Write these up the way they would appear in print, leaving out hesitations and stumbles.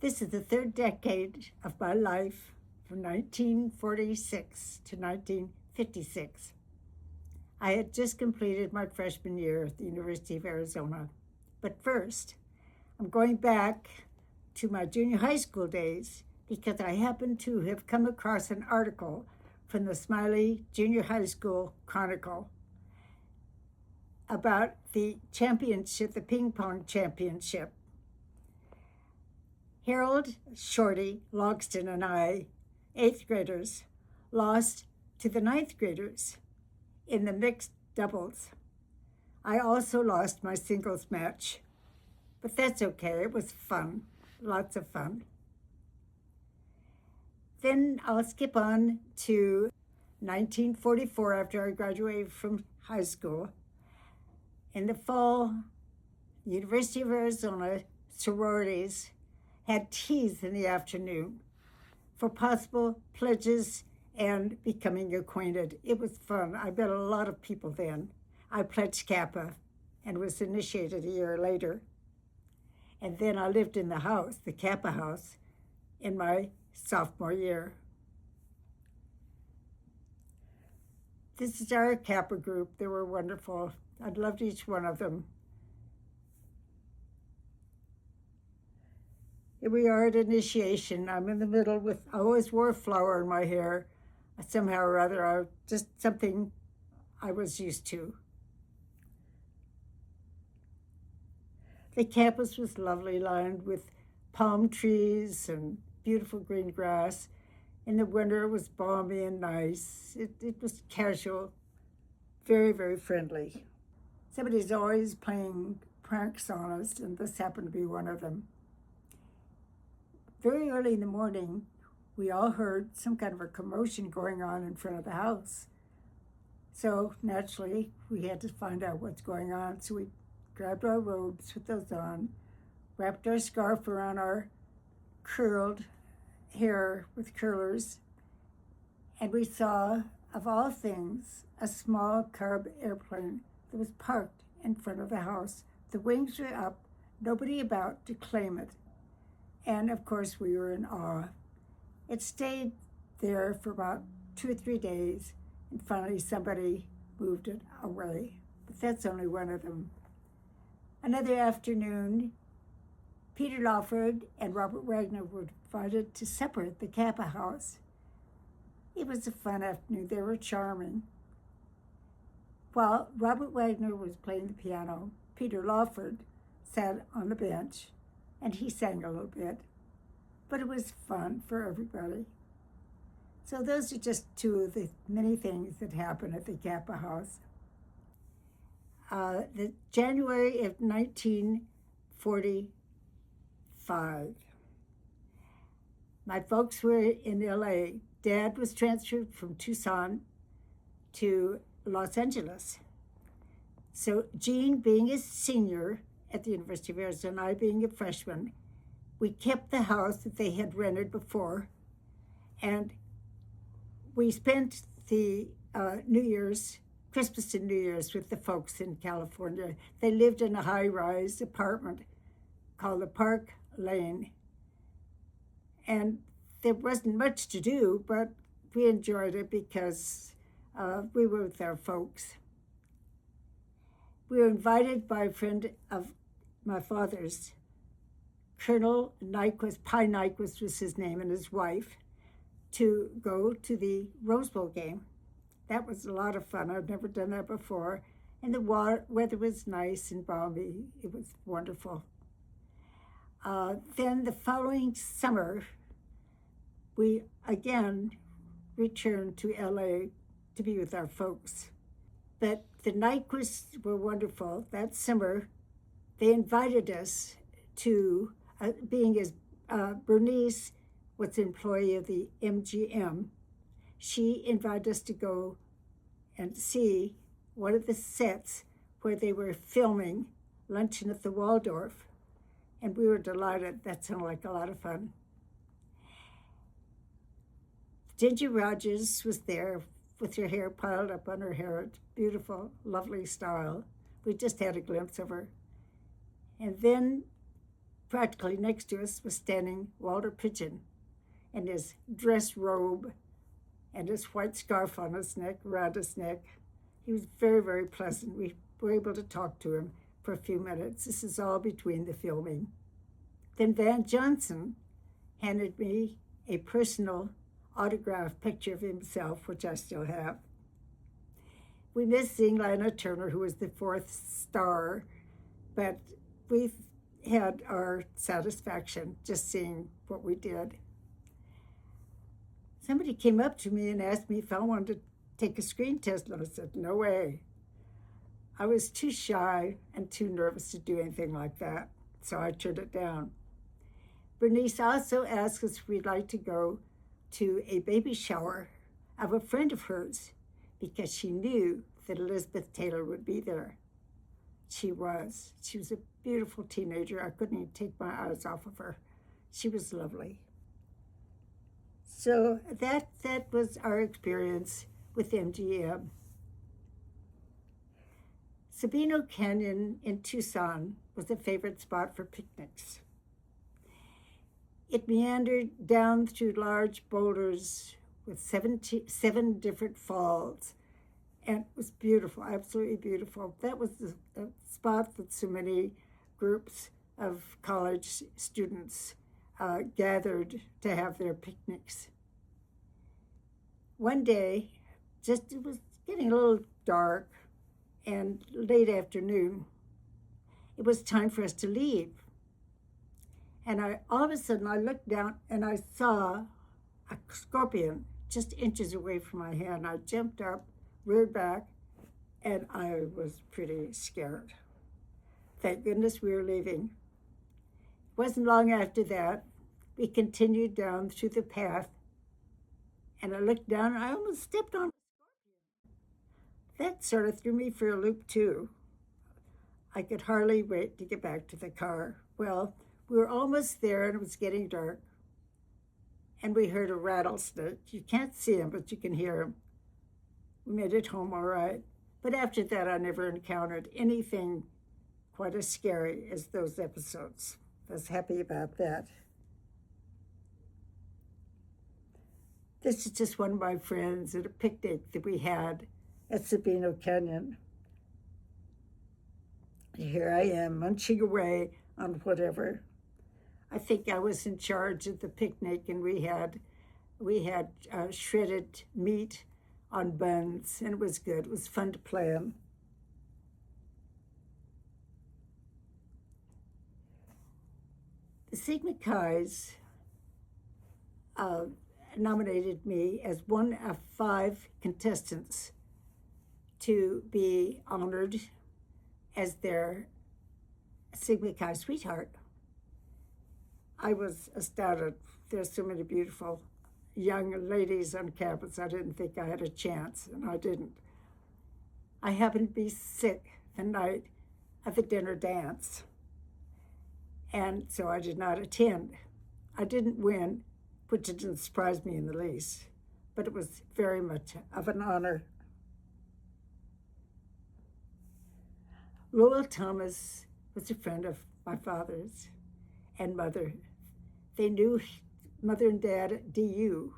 This is the third decade of my life from 1946 to 1956. I had just completed my freshman year at the University of Arizona. But first, I'm going back to my junior high school days because I happen to have come across an article from the Smiley Junior High School Chronicle about the championship, the ping pong championship. Harold, Shorty, Logston, and I, 8th graders, lost to the 9th graders in the mixed doubles. I also lost my singles match, but that's okay. It was fun, lots of fun. Then I'll skip on to 1944 after I graduated from high school. In the fall, the University of Arizona sororities had teas in the afternoon for possible pledges and becoming acquainted. It was fun. I met a lot of people then. I pledged Kappa and was initiated a year later. And then I lived in the house, the Kappa house, in my sophomore year. This is our Kappa group. They were wonderful. I loved each one of them. Here we are at initiation. I'm in the middle I always wore a flower in my hair. Somehow or other, just something I was used to. The campus was lovely, lined with palm trees and beautiful green grass. In the winter, it was balmy and nice. It was casual, very, very friendly. Somebody's always playing pranks on us, and this happened to be one of them. Very early in the morning, we all heard some kind of a commotion going on in front of the house. So naturally, we had to find out what's going on. So we grabbed our robes, put those on, wrapped our scarf around our curled hair with curlers, and we saw, of all things, a small Carb airplane that was parked in front of the house. The wings were up, nobody about to claim it. And of course, we were in awe. It stayed there for about 2 or 3 days, and finally somebody moved it away. But that's only one of them. Another afternoon, Peter Lawford and Robert Wagner were invited to supper at the Kappa house. It was a fun afternoon. They were charming. While Robert Wagner was playing the piano, Peter Lawford sat on the bench, and he sang a little bit. But it was fun for everybody. So those are just two of the many things that happened at the Kappa house. The January of 1945. My folks were in LA. Dad was transferred from Tucson to Los Angeles. So Jean, being a senior at the University of Arizona, I being a freshman, we kept the house that they had rented before, and we spent the Christmas and New Year's with the folks in California. They lived in a high-rise apartment called the Park Lane. And there wasn't much to do, but we enjoyed it because we were with our folks. We were invited by a friend of my father's, Colonel Nyquist, Pye Nyquist was his name, and his wife, to go to the Rose Bowl game. That was a lot of fun. I'd never done that before. And the weather was nice and balmy. It was wonderful. Then the following summer, we again returned to LA to be with our folks. But the Nyquists were wonderful. That summer, they invited us to, Bernice was an employee of the MGM. She invited us to go and see one of the sets where they were filming Luncheon at the Waldorf. And we were delighted. That sounded like a lot of fun. Ginger Rogers was there with her hair piled up on her hair. lovely style. We just had a glimpse of her. And then practically next to us was standing Walter Pidgeon in his dress robe and his white scarf on his neck, around his neck. He was very, very pleasant. We were able to talk to him for a few minutes. This is all between the filming. Then Van Johnson handed me a personal autographed picture of himself, which I still have. We missed seeing Lana Turner, who was the fourth star, but we've had our satisfaction just seeing what we did. Somebody came up to me and asked me if I wanted to take a screen test, and I said, no way. I was too shy and too nervous to do anything like that, so I turned it down. Bernice also asked us if we'd like to go to a baby shower of a friend of hers because she knew that Elizabeth Taylor would be there. She was. She was a beautiful teenager. I couldn't even take my eyes off of her. She was lovely. So that was our experience with MGM. Sabino Canyon in Tucson was a favorite spot for picnics. It meandered down through large boulders with 7 different falls, and it was beautiful, absolutely beautiful. That was the spot that so many groups of college students gathered to have their picnics. One day, it was getting a little dark and late afternoon. It was time for us to leave. And all of a sudden, I looked down and I saw a scorpion just inches away from my hand. I jumped up, reared back, and I was pretty scared. Thank goodness we were leaving. It wasn't long after that, we continued down through the path, and I looked down and I almost stepped on a scorpion. That sort of threw me for a loop too. I could hardly wait to get back to the car. Well, we were almost there and it was getting dark, and we heard a rattlesnake. You can't see him, but you can hear him. We made it home all right. But after that, I never encountered anything quite as scary as those episodes. I was happy about that. This is just one of my friends at a picnic that we had at Sabino Canyon. Here I am, munching away on whatever. I think I was in charge of the picnic, and we had shredded meat on buns, and it was good. It was fun to plan. The Sigma Chi's nominated me as one of 5 contestants to be honored as their Sigma Chi sweetheart. I was astounded. There's so many beautiful young ladies on campus. I didn't think I had a chance, and I didn't. I happened to be sick the night of the dinner dance, and so I did not attend. I didn't win, which didn't surprise me in the least, but it was very much of an honor. Lowell Thomas was a friend of my father's and mother. They knew Mother and Dad at DU.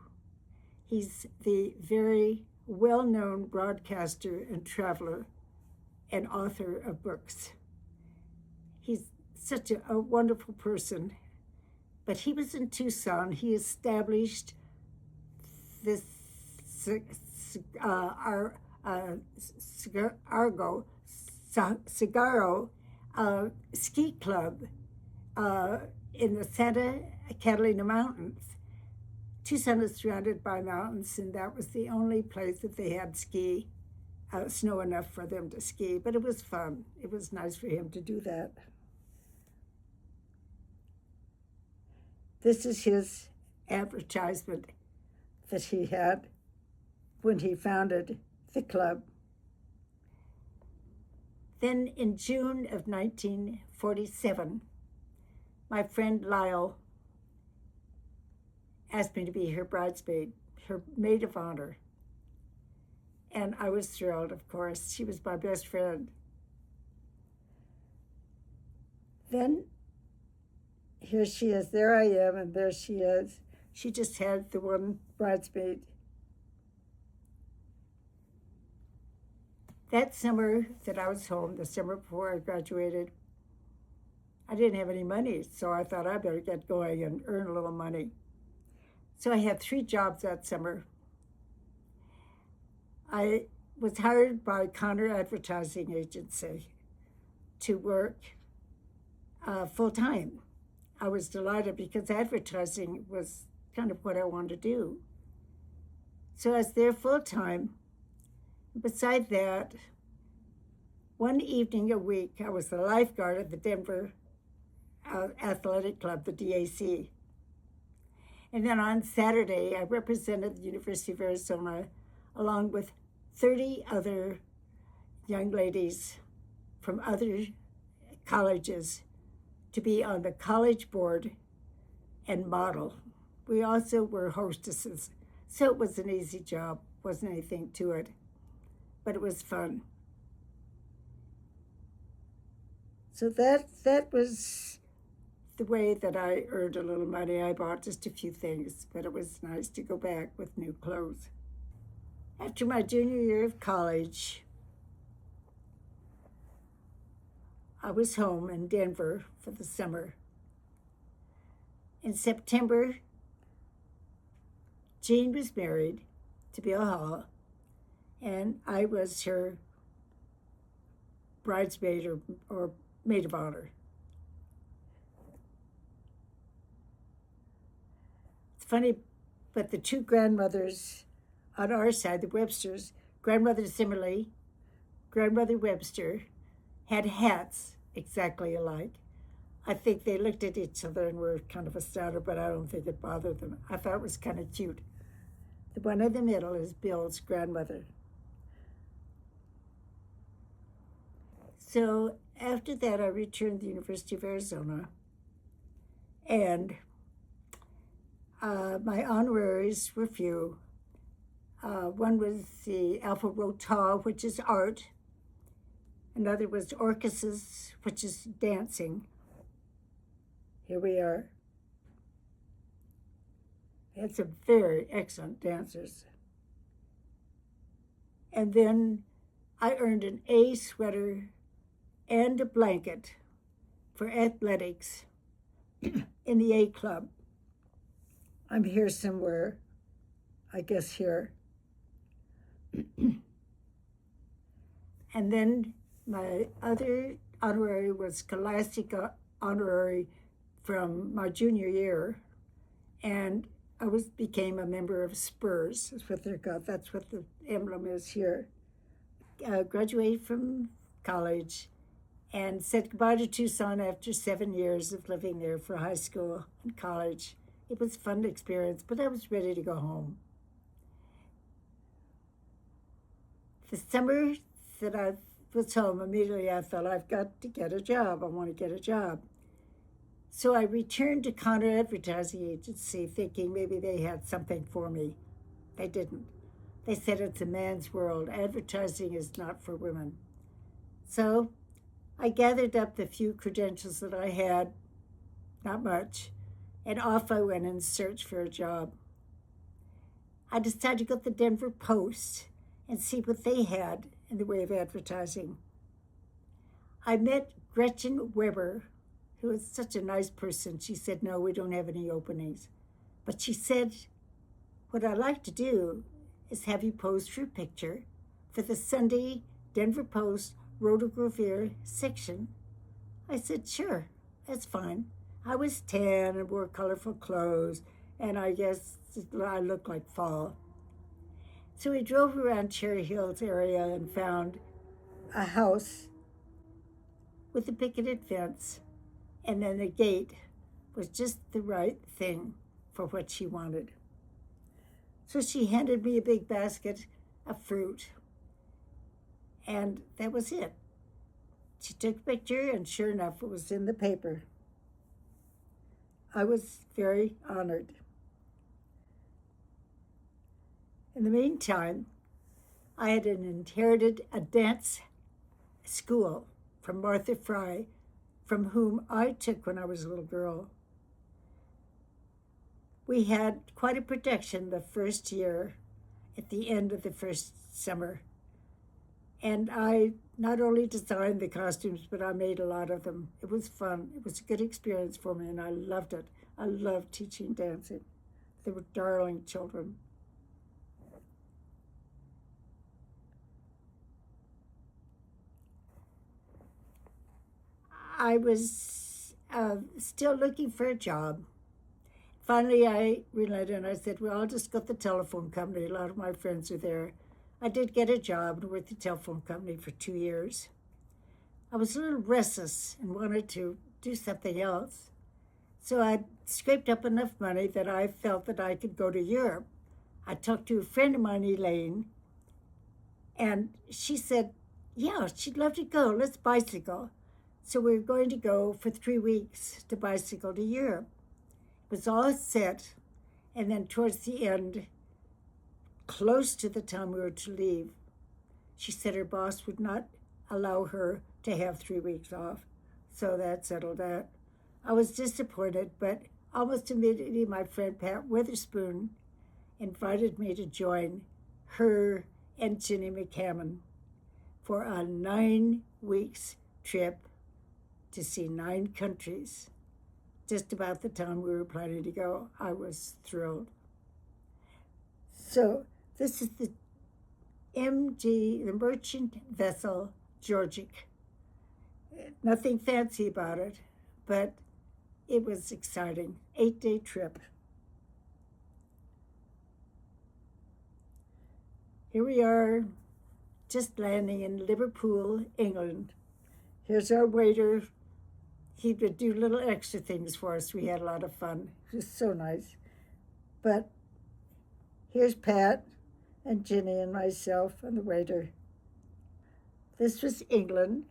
He's the very well-known broadcaster and traveler and author of books. He's such a wonderful person. But he was in Tucson. He established this Cigarro ski club in the Santa Catalina Mountains. Tucson is surrounded by mountains, and that was the only place that they had snow enough for them to ski. But it was fun. It was nice for him to do that. This is his advertisement that he had when he founded the club. Then in June of 1947, my friend Lyle asked me to be her bridesmaid, her maid of honor. And I was thrilled, of course. She was my best friend. Then here she is. There I am, and there she is. She just had the one bridesmaid. That summer that I was home, the summer before I graduated, I didn't have any money, so I thought I better get going and earn a little money. So I had 3 jobs that summer. I was hired by Connor Advertising Agency to work full time. I was delighted because advertising was kind of what I wanted to do. So I was there full time. Beside that, one evening a week, I was the lifeguard at the Denver Athletic Club, the DAC. And then on Saturday, I represented the University of Arizona along with 30 other young ladies from other colleges to be on the college board and model. We also were hostesses, so it was an easy job, wasn't anything to it, but it was fun. So that was the way that I earned a little money. I bought just a few things, but it was nice to go back with new clothes. After my junior year of college, I was home in Denver for the summer. In September, Jean was married to Bill Hall, and I was her bridesmaid or maid of honor. It's funny, but the 2 grandmothers on our side, the Websters, grandmother Simmerly, grandmother Webster, had hats exactly alike. I think they looked at each other and were kind of astounded, but I don't think it bothered them. I thought it was kind of cute. The one in the middle is Bill's grandmother. So after that, I returned to the University of Arizona, and my honoraries were few. One was the Alpha Rho Tau, which is art. Another was Orchesis, which is dancing. Here we are. We had some very excellent dancers. And then I earned an A sweater and a blanket for athletics in the A Club. I'm here somewhere, I guess here. And then my other honorary was Scholastic honorary from my junior year, and I became a member of Spurs. That's what they're called. That's what the emblem is here. Graduated from college and said goodbye to Tucson after 7 years of living there for high school and college. It was a fun experience, but I was ready to go home. The summer that I was home, immediately I thought, I've got to get a job. I want to get a job. So I returned to Connor Advertising Agency thinking maybe they had something for me. They didn't. They said it's a man's world. Advertising is not for women. So I gathered up the few credentials that I had, not much, and off I went in search for a job. I decided to go to the Denver Post and see what they had in the way of advertising. I met Gretchen Weber, who was such a nice person. She said, no, we don't have any openings. But she said, what I'd like to do is have you pose for a picture for the Sunday Denver Post Rotogravure section. I said, sure, that's fine. I was tan and wore colorful clothes, and I guess I looked like fall. So we drove around Cherry Hills area and found a house with a picketed fence, and then the gate was just the right thing for what she wanted. So she handed me a big basket of fruit, and that was it. She took a picture, and sure enough, it was in the paper. I was very honored. In the meantime, I had inherited a dance school from Martha Fry, from whom I took when I was a little girl. we had quite a production the first year at the end of the first summer. And I not only designed the costumes, but I made a lot of them. It was fun. It was a good experience for me, and I loved it. I loved teaching dancing. They were darling children. I was still looking for a job. Finally, I relented and I said, well, I'll just go to the telephone company. A lot of my friends are there. I did get a job with the telephone company for 2 years. I was a little restless and wanted to do something else. So I scraped up enough money that I felt that I could go to Europe. I talked to a friend of mine, Elaine, and she said, yeah, she'd love to go. Let's bicycle. So we were going to go for 3 weeks to bicycle to Europe. It was all set, and then towards the end, close to the time we were to leave, she said her boss would not allow her to have 3 weeks off. So that settled that. I was disappointed, but almost immediately my friend Pat Witherspoon invited me to join her and Ginny McCammon for a 9 weeks trip to see 9 countries. Just about the time we were planning to go, I was thrilled. So this is the MG, the merchant vessel Georgic. Nothing fancy about it, but it was exciting. 8-day trip. Here we are, just landing in Liverpool, England. Here's our waiter. He would do little extra things for us. We had a lot of fun. It was so nice. But here's Pat and Ginny and myself and the waiter. This was England.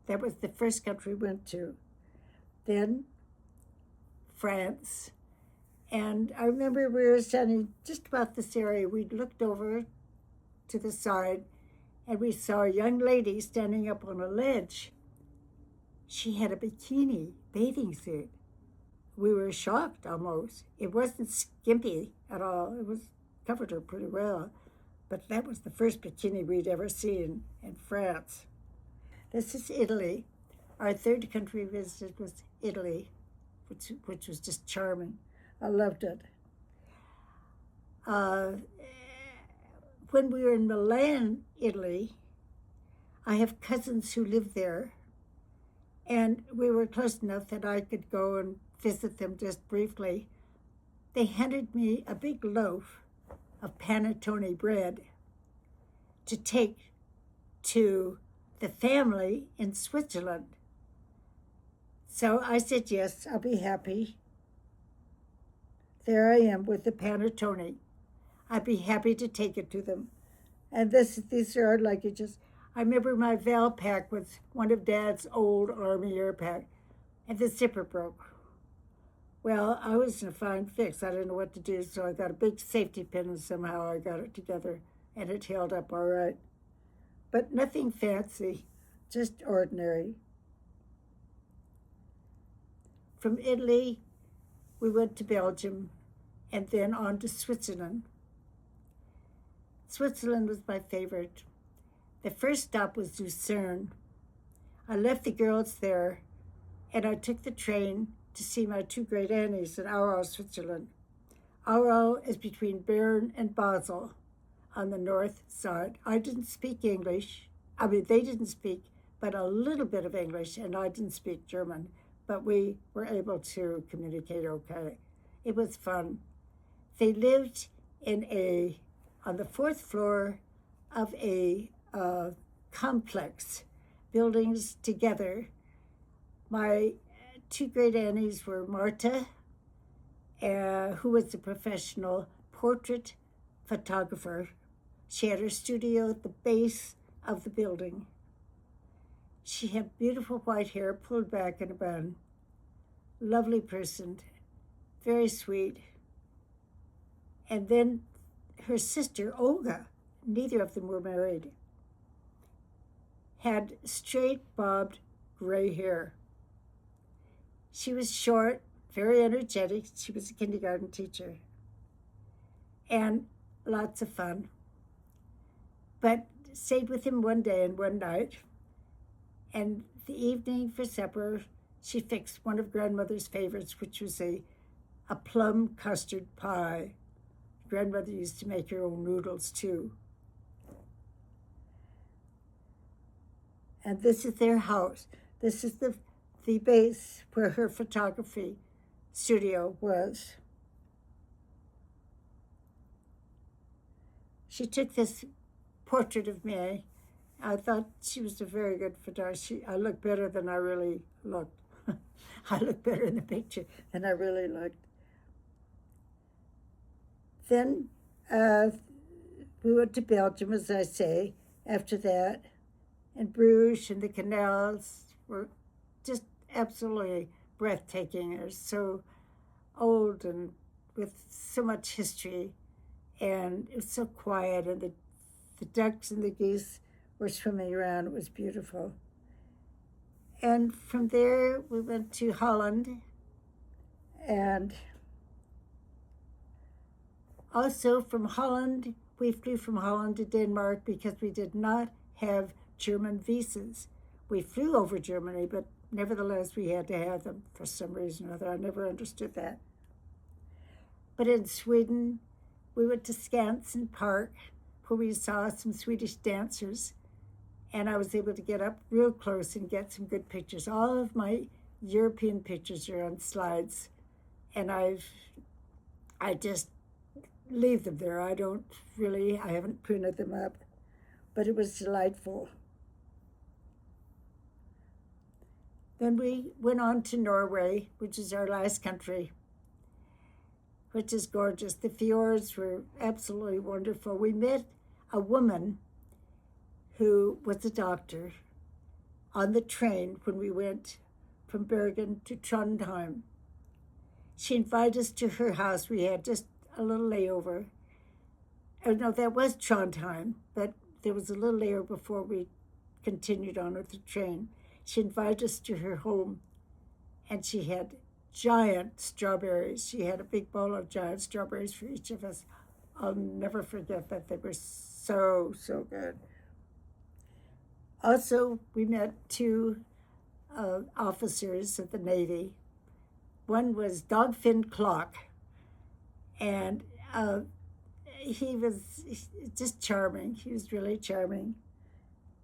That was the first country we went to. Then France. And I remember we were standing just about this area. We looked over to the side and we saw a young lady standing up on a ledge. She had a bikini bathing suit. We were shocked almost. It wasn't skimpy at all. It was covered her pretty well. But that was the first bikini we'd ever seen in France. This is Italy. Our third country visit was Italy, which was just charming. I loved it. When we were in Milan, Italy, I have cousins who live there. And we were close enough that I could go and visit them just briefly. They handed me a big loaf of panettone bread to take to the family in Switzerland. So I said, yes, I'll be happy. There I am with the panettone. I'd be happy to take it to them. And these are our luggages. I remember my Valpak was one of Dad's old Army Airpack, and the zipper broke. Well, I was in a fine fix. I didn't know what to do, so I got a big safety pin, and somehow I got it together, and it held up all right. But nothing fancy, just ordinary. From Italy, we went to Belgium, and then on to Switzerland. Switzerland was my favorite. The first stop was Lucerne. I left the girls there, and I took the train to see my 2 great aunties in Aarau, Switzerland. Aarau is between Bern and Basel on the north side. I didn't speak English. I mean, they didn't speak, but a little bit of English, and I didn't speak German, but we were able to communicate okay. It was fun. They lived on the 4th floor of a complex, buildings together. My 2 great aunties were Marta, who was a professional portrait photographer. She had her studio at the base of the building. She had beautiful white hair pulled back in a bun. Lovely person, very sweet. And then her sister, Olga, neither of them were married, had straight bobbed gray hair. She was short, very energetic. She was a kindergarten teacher. And lots of fun. But stayed with him one day and one night. And the evening for supper, she fixed one of grandmother's favorites, which was a plum custard pie. Grandmother used to make her own noodles too. And this is their house. This is the base where her photography studio was. She took this portrait of me. I thought she was a very good photographer. I looked better than I really looked. I looked better in the picture than I really looked. Then we went to Belgium, as I say, after that. And Bruges and the canals were just absolutely breathtaking. They're so old and with so much history. And it was so quiet, and the ducks and the geese were swimming around. It was beautiful. And from there, we went to Holland. And also from Holland, we flew from Holland to Denmark because we did not have German visas. We flew over Germany, but nevertheless, we had to have them for some reason or other. I never understood that. But in Sweden, we went to Skansen Park, where we saw some Swedish dancers, and I was able to get up real close and get some good pictures. All of my European pictures are on slides, and I just leave them there. I haven't printed them up, but it was delightful. Then we went on to Norway, which is our last country, which is gorgeous. The fjords were absolutely wonderful. We met a woman who was a doctor on the train when we went from Bergen to Trondheim. She invited us to her house. We had just a little layover. Oh, no, that was Trondheim, but there was a little layover before we continued on with the train. She invited us to her home, and she had giant strawberries. She had a big bowl of giant strawberries for each of us. I'll never forget that. They were so, so good. Also, we met two officers of the Navy. One was Dagfinn Clark, and he was just charming. He was really charming.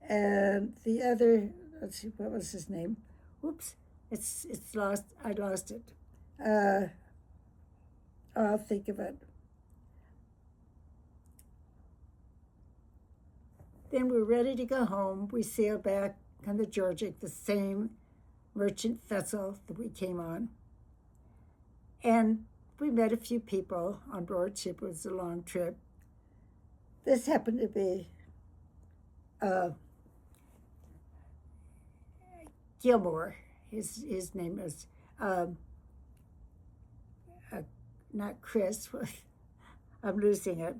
And the other, let's see, what was his name? Oops, it's lost. I lost it. I'll think of it. Then we were ready to go home. We sailed back on the Georgic, the same merchant vessel that we came on. And we met a few people on board ship. It was a long trip. This happened to be Gilmore. His name is not Chris. I'm losing it.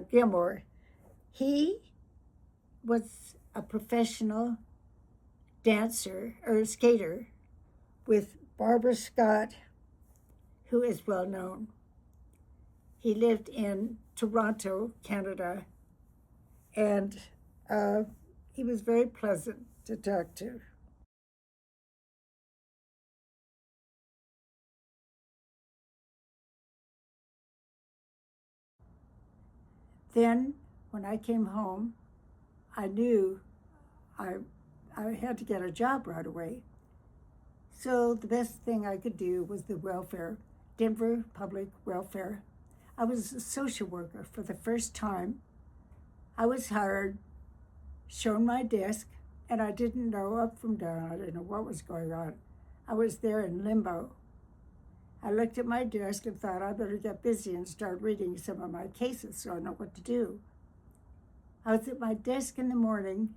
Gilmore. He was a professional dancer or skater with Barbara Scott, who is well known. He lived in Toronto, Canada, and he was very pleasant to talk to. Then, when I came home, I knew I had to get a job right away. So the best thing I could do was the welfare, Denver Public Welfare. I was a social worker for the first time. I was hired, shown my desk, and I didn't know up from down. I didn't know what was going on. I was there in limbo. I looked at my desk and thought I better get busy and start reading some of my cases so I know what to do. I was at my desk in the morning,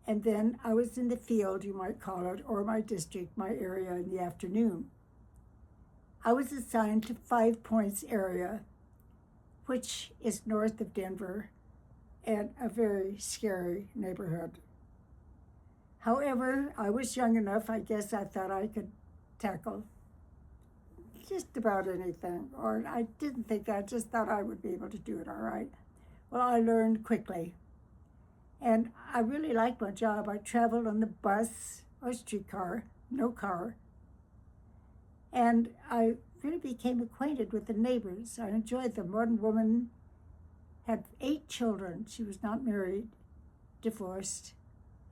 and then I was in the field, you might call it, or my district, my area, in the afternoon. I was assigned to Five Points area, which is north of Denver and a very scary neighborhood. However, I was young enough, I guess I thought I could tackle just about anything, or I didn't think, I just thought I would be able to do it all right. Well, I learned quickly, and I really liked my job. I traveled on the bus or streetcar, no car, and I really became acquainted with the neighbors. I enjoyed them. One woman had 8 children. She was not married, divorced,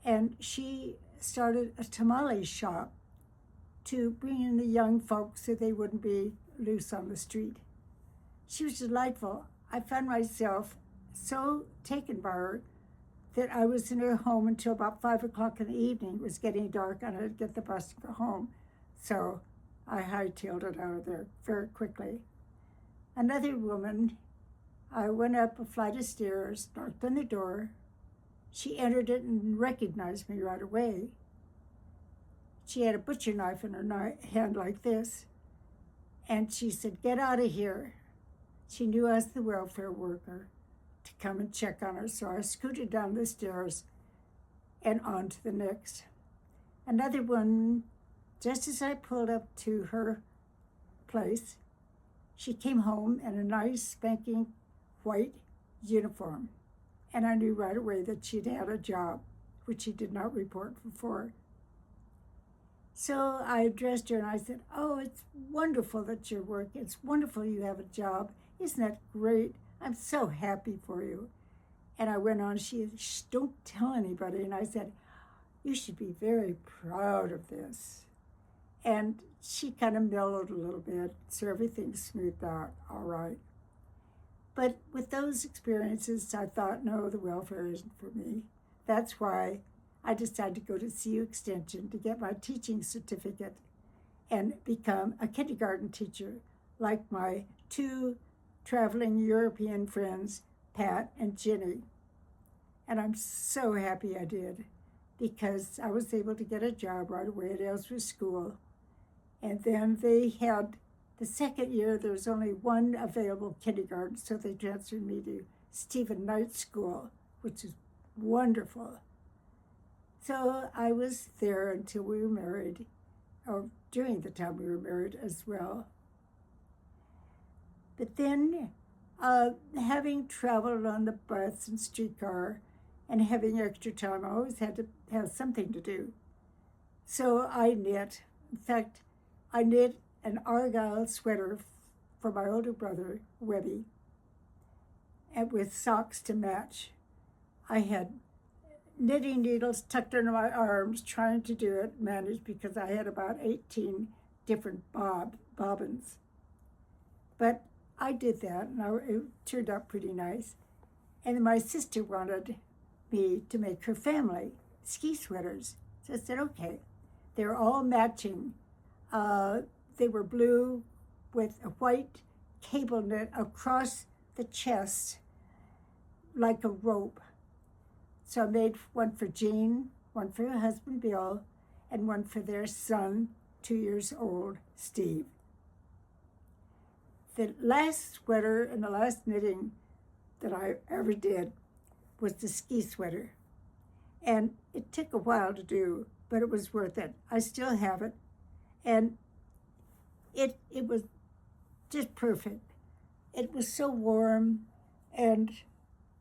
and she started a tamale shop to bring in the young folks so they wouldn't be loose on the street. She was delightful. I found myself so taken by her that I was in her home until about 5 o'clock in the evening. It was getting dark and I'd get the bus to go home. So I hightailed it out of there very quickly. Another woman, I went up a flight of stairs, knocked on the door. She entered it and recognized me right away. She had a butcher knife in her hand like this. And she said, "Get out of here." She knew I was the welfare worker to come and check on her. So I scooted down the stairs and on to the next. Another one, just as I pulled up to her place, she came home in a nice spanking white uniform. And I knew right away that she'd had a job, which she did not report before. So I addressed her and I said, "Oh, it's wonderful that you're working. It's wonderful you have a job. Isn't that great? I'm so happy for you." And I went on, she said, "Shh, don't tell anybody." And I said, "You should be very proud of this." And she kind of mellowed a little bit, so everything smoothed out all right. But with those experiences, I thought, no, the welfare isn't for me. That's why I decided to go to CU Extension to get my teaching certificate and become a kindergarten teacher, like my 2 traveling European friends, Pat and Jenny. And I'm so happy I did, because I was able to get a job right away at Ellsworth School. And then they had, the second year, there was only 1 available kindergarten, so they transferred me to Stephen Knight School, which is wonderful. So I was there until we were married, or during the time we were married as well. But then, having traveled on the bus and streetcar and having extra time, I always had to have something to do. So I knit. In fact, I knit an Argyle sweater for my older brother, Webby, and with socks to match. I had knitting needles tucked under my arms, trying to do it, managed, because I had about 18 different bobbins. But I did that, and it turned out pretty nice. And my sister wanted me to make her family ski sweaters. So I said, okay. They were all matching. They were blue with a white cable knit across the chest like a rope. So I made one for Jean, one for her husband, Bill, and one for their son, 2 years old, Steve. The last sweater and the last knitting that I ever did was the ski sweater. And it took a while to do, but it was worth it. I still have it. And it was just perfect. It was so warm, and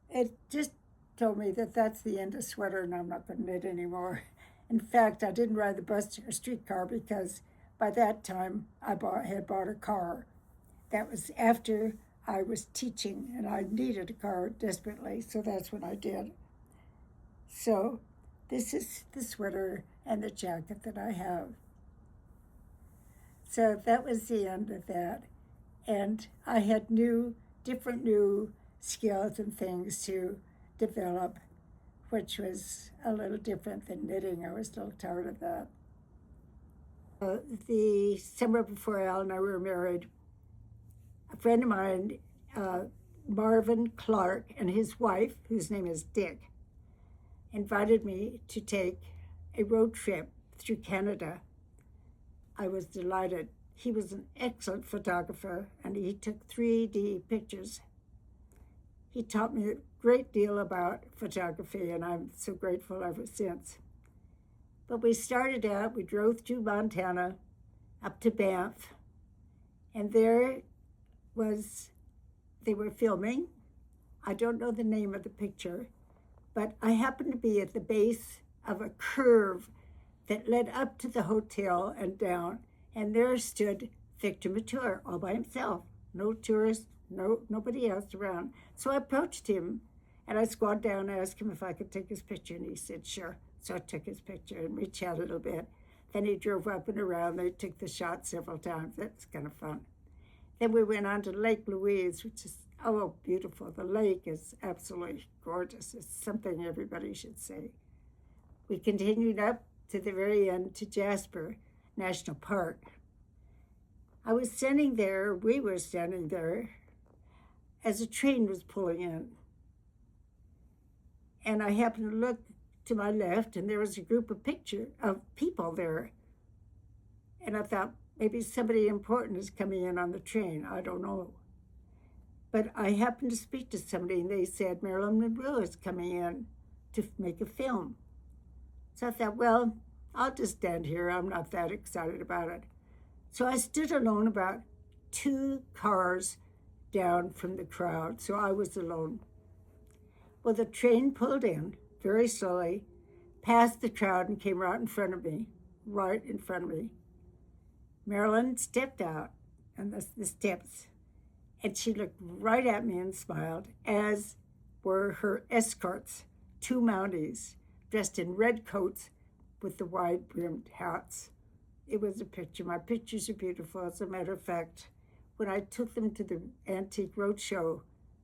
it just told me that that's the end of sweater and I'm not going to knit anymore. In fact, I didn't ride the bus or streetcar because by that time I had bought a car. That was after I was teaching and I needed a car desperately, so that's what I did. So this is the sweater and the jacket that I have. So that was the end of that. And I had different new skills and things to develop, which was a little different than knitting. I was a little tired of that. The summer before Al and I were married, a friend of mine, Marvin Clark, and his wife, whose name is Dick, invited me to take a road trip through Canada. I was delighted. He was an excellent photographer, and he took 3D pictures. He taught me a great deal about photography, and I'm so grateful ever since. But we started out, we drove through Montana, up to Banff. And there was, they were filming. I don't know the name of the picture, but I happened to be at the base of a curve that led up to the hotel and down, and there stood Victor Mature all by himself. No tourists, nobody else around. So I approached him, and I squatted down and asked him if I could take his picture, and he said, sure. So I took his picture, and we chatted a little bit. Then he drove up and around. They took the shot several times. That's kind of fun. Then we went on to Lake Louise, which is, oh, beautiful. The lake is absolutely gorgeous. It's something everybody should see. We continued up to the very end to Jasper National Park. We were standing there, as a train was pulling in. And I happened to look to my left, and there was a group of people there. And I thought, maybe somebody important is coming in on the train. I don't know. But I happened to speak to somebody, and they said Marilyn Monroe is coming in to make a film. So I thought, well, I'll just stand here. I'm not that excited about it. So I stood alone about 2 cars down from the crowd, so I was alone. Well, the train pulled in very slowly, passed the crowd, and came right in front of me. Marilyn stepped out on the steps, and she looked right at me and smiled, as were her escorts, 2 Mounties, dressed in red coats with the wide-brimmed hats. It was a picture. My pictures are beautiful. As a matter of fact, when I took them to the Antique Roadshow,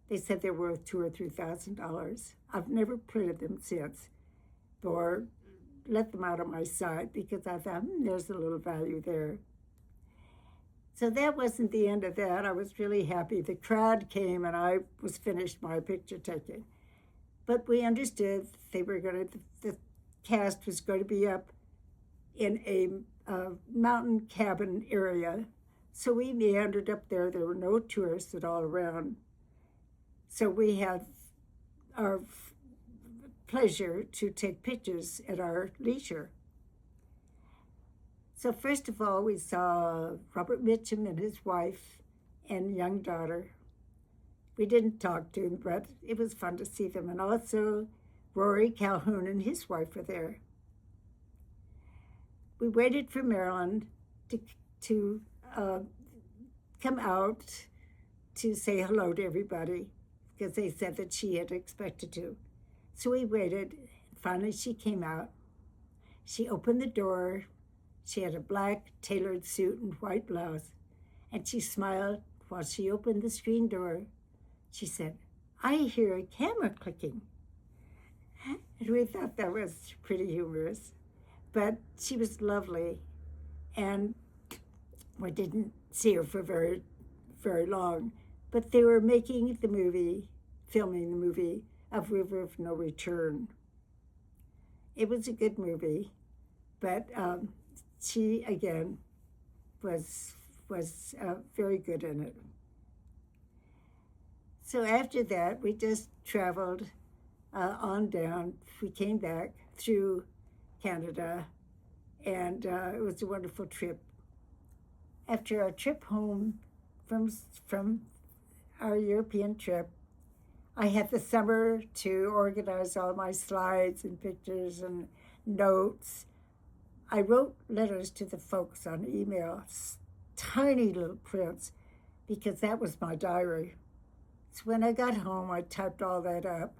they said they were worth $2,000 or $3,000. I've never printed them since or let them out of my sight because I thought, there's a little value there. So that wasn't the end of that. I was really happy. The crowd came and I was finished my picture taking. But we understood the cast was going to be up in a mountain cabin area. So we meandered up there. There were no tourists at all around. So we had our pleasure to take pictures at our leisure. So first of all, we saw Robert Mitchum and his wife and young daughter. We didn't talk to them, but it was fun to see them. And also Rory Calhoun and his wife were there. We waited for Marilyn to come out to say hello to everybody because they said that she had expected to. So we waited. Finally, she came out. She opened the door. She had a black tailored suit and white blouse, and she smiled while she opened the screen door. She said, I hear a camera clicking. And we thought that was pretty humorous. But she was lovely, and we didn't see her for very, very long. But they were filming the movie of River of No Return. It was a good movie, but she, again, was very good in it. So after that, we just traveled on down. We came back through Canada, and it was a wonderful trip. After our trip home from our European trip, I had the summer to organize all my slides and pictures and notes. I wrote letters to the folks on email, tiny little prints, because that was my diary. So when I got home, I typed all that up.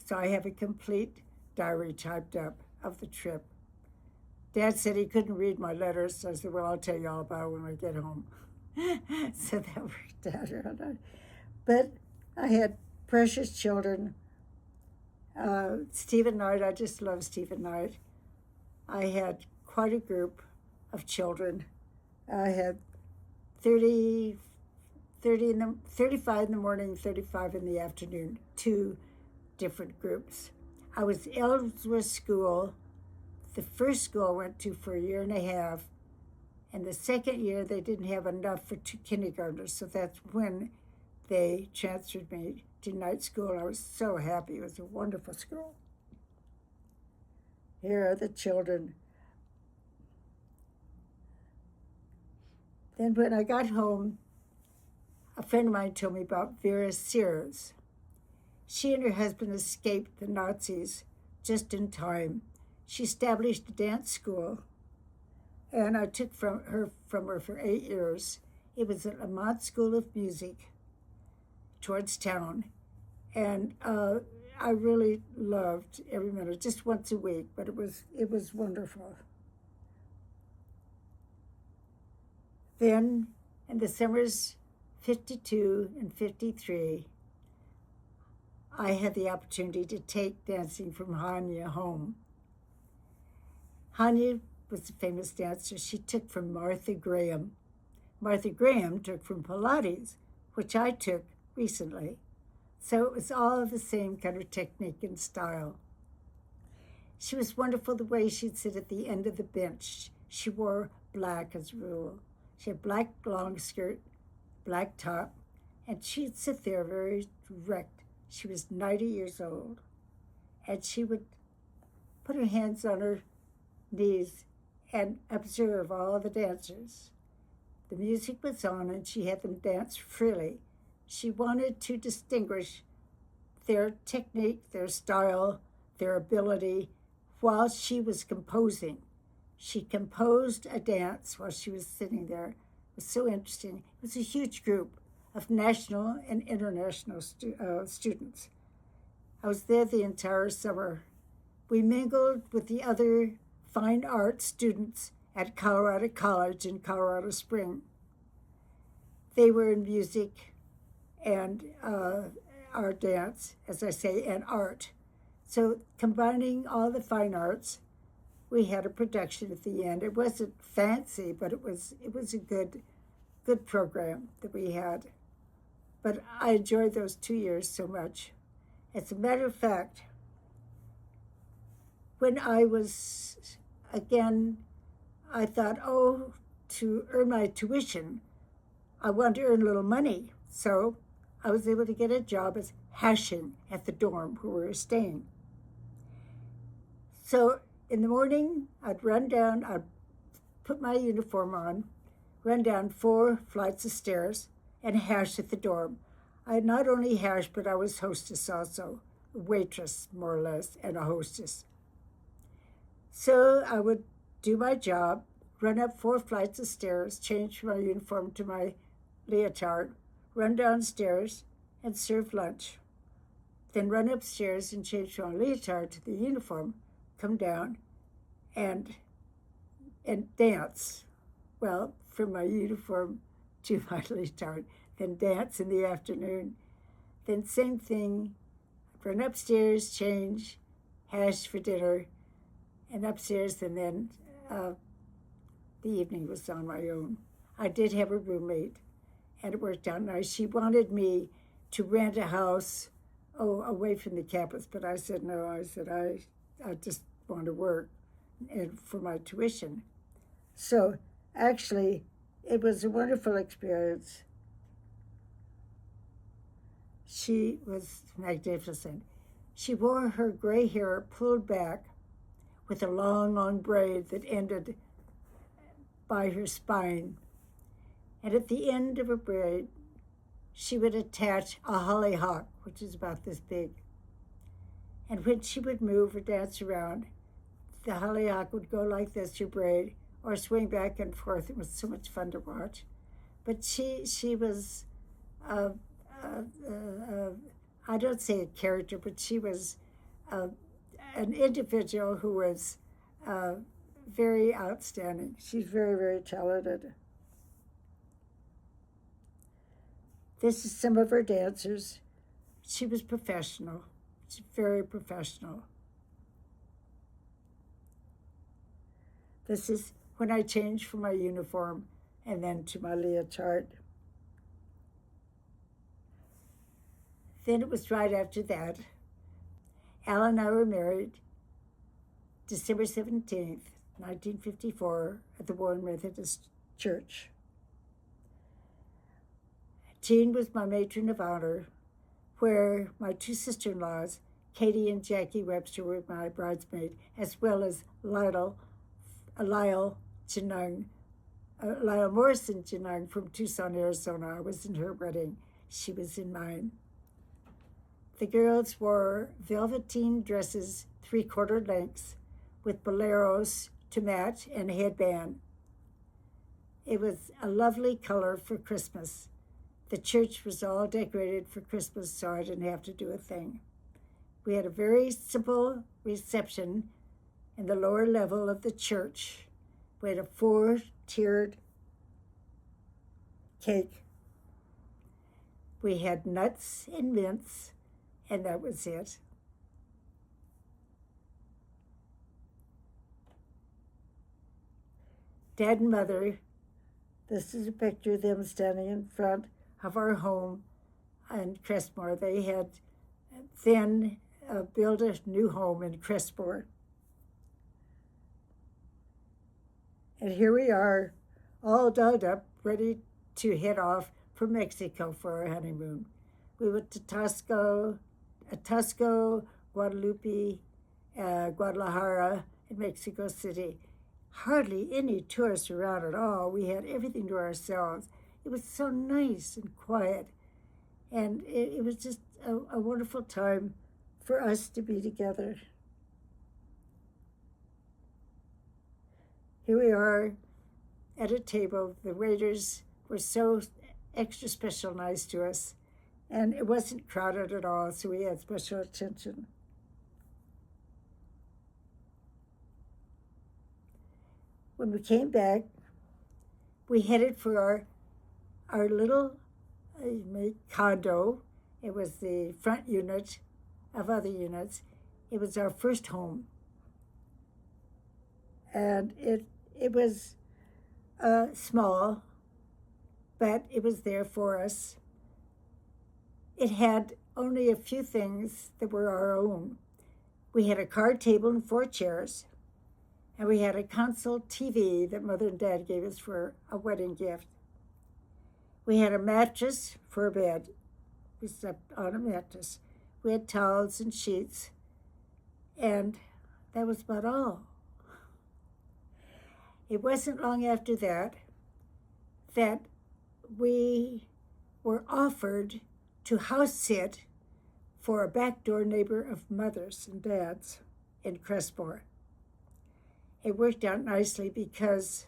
So I have a complete diary typed up of the trip. Dad said he couldn't read my letters, so I said, well, I'll tell you all about it when I get home. So that worked out. But I had precious children. Stephen Knight, I just love Stephen Knight. I had quite a group of children. I had 35 in the morning, 35 in the afternoon, 2 different groups. I was Ellsworth School, the first school I went to for a year and a half, and the second year they didn't have enough for 2 kindergartners, so that's when they transferred me to night school. I was so happy. It was a wonderful school. Here are the children. Then when I got home, a friend of mine told me about Vera Sears. She and her husband escaped the Nazis just in time. She established a dance school, and I took from her for 8 years. It was at Lamont School of Music towards town, and I really loved every minute, just once a week, but it was wonderful. Then, in the summers 52 and 53, I had the opportunity to take dancing from Hanya home. Hanya was a famous dancer. She took from Martha Graham. Martha Graham took from Pilates, which I took recently. So it was all the same kind of technique and style. She was wonderful the way she'd sit at the end of the bench. She wore black as a rule. She had black long skirt, black top, and she'd sit there very direct. She was 90 years old, and she would put her hands on her knees and observe all the dancers. The music was on, and she had them dance freely. She wanted to distinguish their technique, their style, their ability while she was composing. She composed a dance while she was sitting there. It was so interesting. It was a huge group of national and international students. I was there the entire summer. We mingled with the other fine arts students at Colorado College in Colorado Springs. They were in music and our dance, as I say, and art. So combining all the fine arts, we had a production at the end. It wasn't fancy, but it was a good program that we had. But I enjoyed those 2 years so much. As a matter of fact, when I was, again, I thought, to earn my tuition, I wanted to earn a little money. So I was able to get a job as hashing at the dorm where we were staying. So in the morning, I'd put my uniform on, run down 4 flights of stairs, and hash at the dorm. I not only hashed, but I was hostess also, a waitress, more or less, and a hostess. So I would do my job, run up 4 flights of stairs, change my uniform to my leotard, run downstairs, and serve lunch. Then run upstairs and change my leotard to the uniform, come down, and dance. Well, from my uniform to my leotard, then dance in the afternoon. Then same thing, run upstairs, change, hash for dinner, and upstairs, and then the evening was on my own. I did have a roommate, and it worked out nice. She wanted me to rent a house, away from the campus, but I said no. I said I just want to work and for my tuition. So actually, it was a wonderful experience. She was magnificent. She wore her gray hair pulled back with a long, long braid that ended by her spine. And at the end of her braid, she would attach a hollyhock, which is about this big. And when she would move or dance around, the hollyhock would go like this, her braid, or swing back and forth. It was so much fun to watch. But she was, I don't say a character, but she was an individual who was very outstanding. She's very, very talented. This is some of her dancers. She was professional. She's very professional. This is when I changed from my uniform and then to my leotard. Then it was right after that. Al and I were married December 17th, 1954, at the Warren Methodist Church. Jean was my matron of honor, where my 2 sister-in-laws, Katie and Jackie Webster, were my bridesmaid, as well as Lyle Chenung, Lila Morrison Janang from Tucson, Arizona. I was in her wedding. She was in mine. The girls wore velveteen dresses, 3/4 lengths, with boleros to match and a headband. It was a lovely color for Christmas. The church was all decorated for Christmas, so I didn't have to do a thing. We had a very simple reception in the lower level of the church. We had a 4-tiered cake. We had nuts and mints, and that was it. Dad and Mother, this is a picture of them standing in front of our home in Crestmore. They had then built a new home in Crestmore. And here we are, all dolled up, ready to head off for Mexico for our honeymoon. We went to Taxco, Guadalupe, Guadalajara, and Mexico City. Hardly any tourists around at all. We had everything to ourselves. It was so nice and quiet. And it was just a wonderful time for us to be together. Here we are at a table. The waiters were so extra special nice to us. And it wasn't crowded at all, so we had special attention. When we came back, we headed for our little condo. It was the front unit of other units. It was our first home. And it was small, but it was there for us. It had only a few things that were our own. We had a card table and 4 chairs, and we had a console TV that Mother and Dad gave us for a wedding gift. We had a mattress for a bed. We slept on a mattress. We had towels and sheets, and that was about all. It wasn't long after that we were offered to house sit for a backdoor neighbor of Mother's and Dad's in Crestmore. It worked out nicely because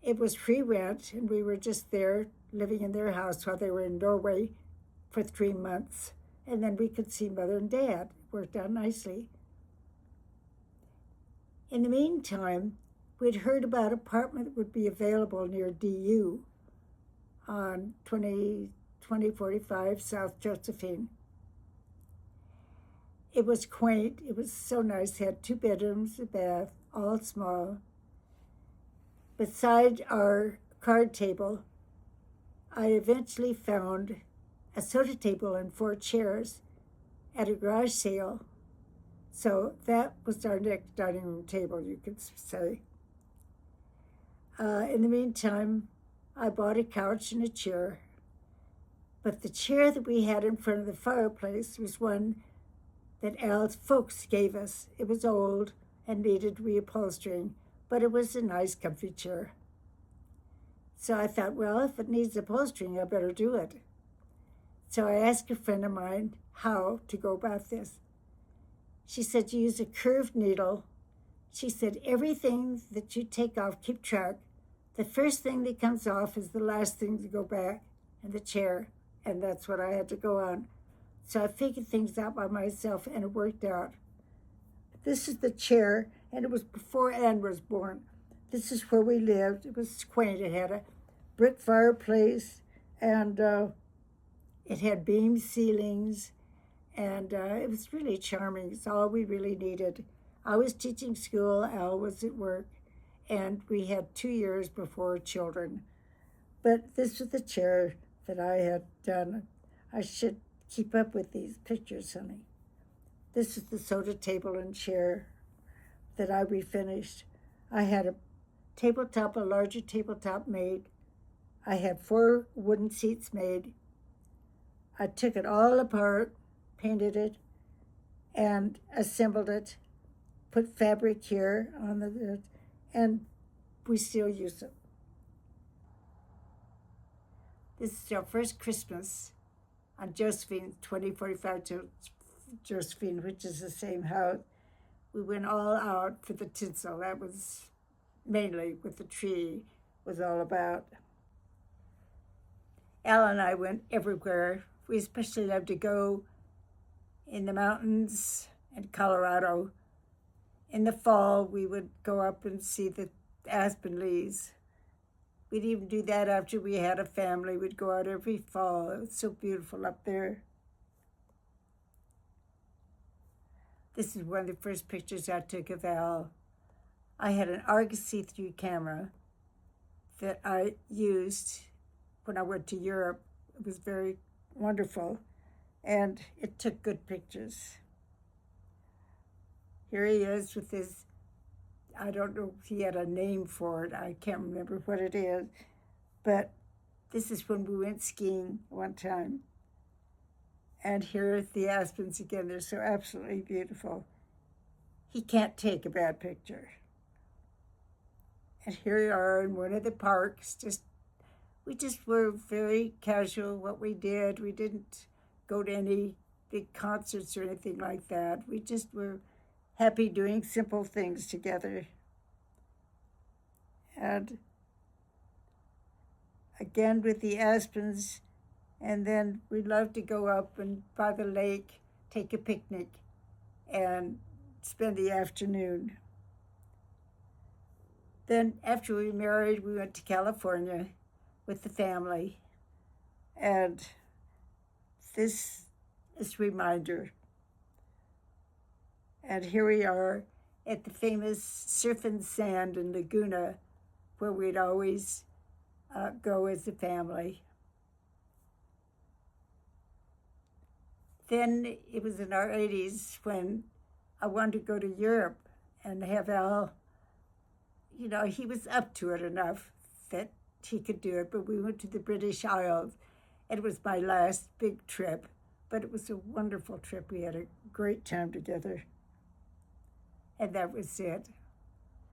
it was free rent, and we were just there living in their house while they were in Norway for 3 months. And then we could see Mother and Dad. It worked out nicely. In the meantime, we'd heard about an apartment that would be available near DU on 2045 South Josephine. It was quaint. It was so nice. It had 2 bedrooms, a bath, all small. Beside our card table, I eventually found a soda table and 4 chairs at a garage sale. So that was our next dining room table, you could say. In the meantime, I bought a couch and a chair. But the chair that we had in front of the fireplace was one that Al's folks gave us. It was old and needed reupholstering, but it was a nice, comfy chair. So I thought, well, if it needs upholstering, I better do it. So I asked a friend of mine how to go about this. She said, you use a curved needle. She said, everything that you take off, keep track. The first thing that comes off is the last thing to go back in the chair. And that's what I had to go on. So I figured things out by myself, and it worked out. This is the chair, and it was before Anne was born. This is where we lived. It was quaint. It had a brick fireplace, and it had beam ceilings, and it was really charming. It's all we really needed. I was teaching school, Al was at work, and we had 2 years before children. But this was the chair that I had done. I should keep up with these pictures, honey. This is the soda table and chair that I refinished. I had a tabletop, a larger tabletop made. I had 4 wooden seats made. I took it all apart, painted it, and assembled it, put fabric here on the, and we still use it. This is our first Christmas on Josephine, 2045 Josephine, which is the same house. We went all out for the tinsel. That was mainly what the tree was all about. Al and I went everywhere. We especially loved to go in the mountains in Colorado. In the fall, we would go up and see the aspen leaves. We'd even do that after we had a family. We'd go out every fall. It was so beautiful up there. This is one of the first pictures I took of Al. I had an Argus C3 camera that I used when I went to Europe. It was very wonderful, and it took good pictures. Here he is with his, I don't know if he had a name for it. I can't remember what it is, but this is when we went skiing one time. And here are the aspens again. They're so absolutely beautiful. He can't take a bad picture. And here we are in one of the parks. We just were very casual what we did. We didn't go to any big concerts or anything like that. We just were happy doing simple things together. And again with the aspens, and then we loved to go up and by the lake, take a picnic, and spend the afternoon. Then after we married, we went to California with the family. And this is a reminder. And here we are at the famous Surf and Sand in Laguna, where we'd always go as a family. Then it was in our 80s when I wanted to go to Europe and have Al, he was up to it enough that he could do it, but we went to the British Isles. It was my last big trip, but it was a wonderful trip. We had a great time together. And that was it.